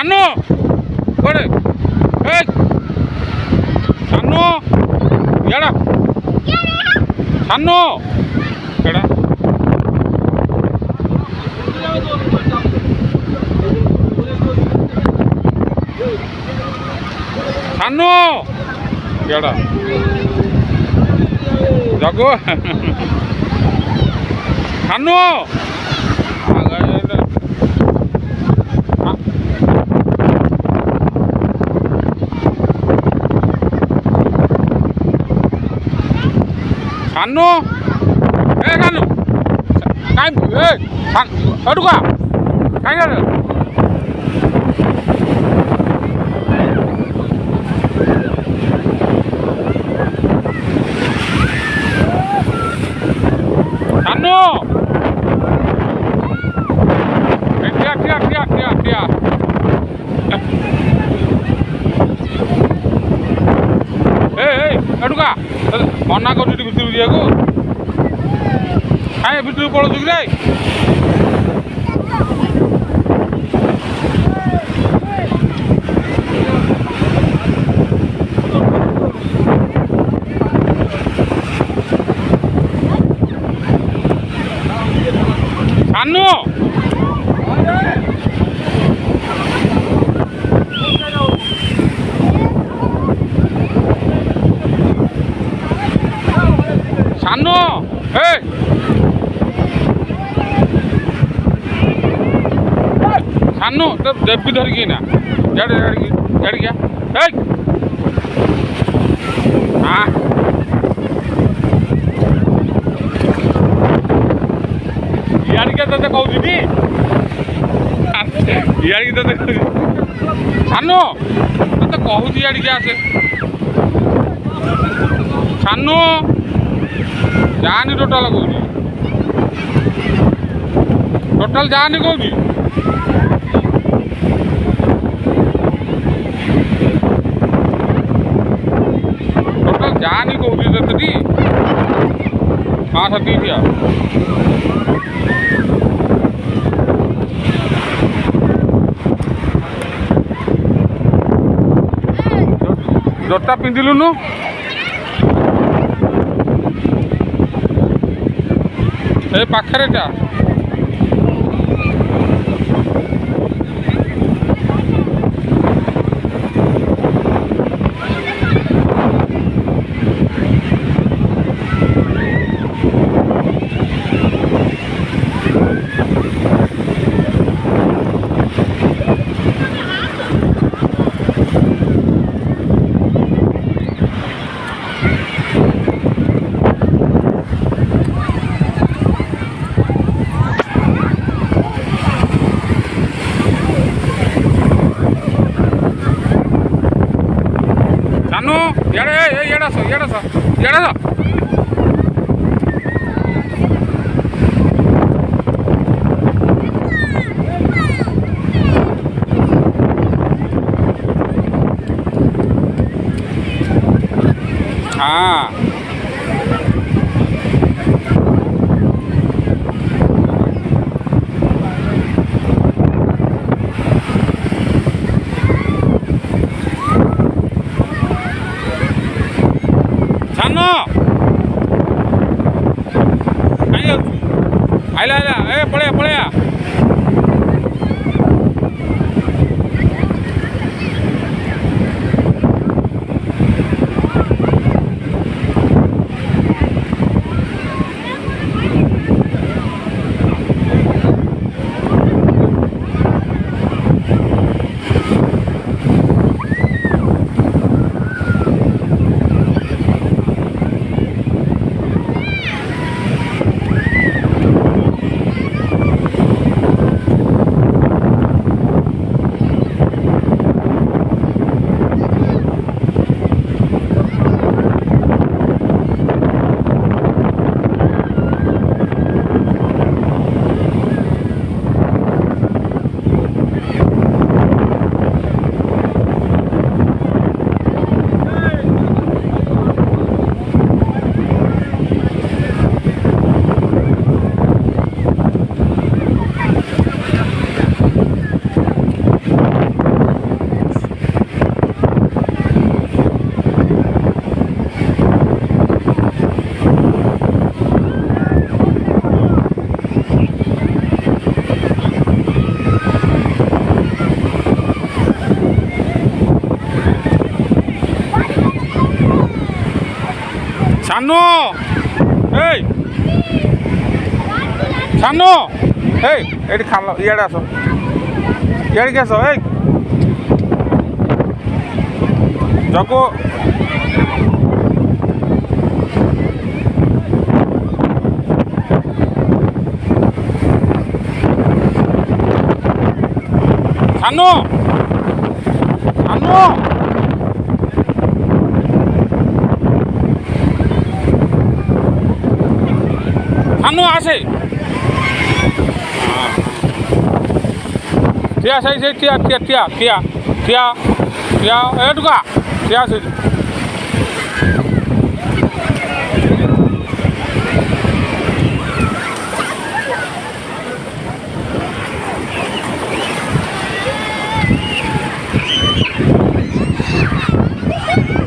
ସାନୁ କୁଆଡ଼େ ଏ ସାନୁ ଇଆଡ଼ା ସାନୁ ଏଡ଼ା ସାନୁ ଇଆଡ଼ା ଜଗୁ ସାନୁ ସାନୁ ଏ ସାନୁ କାଇଁ ଏ ଏଠୁ କା କାଇଁ ସାନୁ ଠିଆ ଠିଆ ଠିଆ ଠିଆ ଠିଆ ଏଠୁ କା ମନା କରୁଛୁ ଭିତରକୁ ଯିବାକୁ କାଇଁ ଭିତରକୁ ପଳଉଛୁ କି ରେ ସାନୁ ସାନୁ ଏ ସାନୁ ତ ଦେବି ଧରିକି ନା ଜାଡ଼ିକିଆ ହଁ ଇଆଡ଼ିକା ତତେ କହୁଛି କି ଇଆଡ଼ିକି ତତେ କହୁଛି ସାନୁ ତତେ କହୁଛି ଇଆଡ଼ିକି ଆସେ ସାନୁ ଯାଆନି ଟୋଟାଲ କହୁଛି ଟୋଟାଲ ଯାଆନି କହୁଛି ଟୋଟାଲ ଯାଆନି କହୁଛି ତତେଟି ହଁ ସେତିକି ଠିଆ ଜୋତା ପିନ୍ଧିଲୁନୁ ଏ ପାଖରେ ଯା ସାନୁ ଇଆଡ଼େ ଆସ ହଁ ସାନୁ କାଇଁ ଯାଉଛୁ ଆଇଲା ଏ ପଳେଆ সানু এই সানু এই এটি খামলা ইয়াড়ে আস ইয়াড়ে কি আস এই জগু সানু সানু সানু আসে ঠিয়া সেই সেই ঠিয়া ঠিয়া ঠিয়া ঠিয়া ঠিয়া ঠিয়া এইটুকা ঠিয়া আছে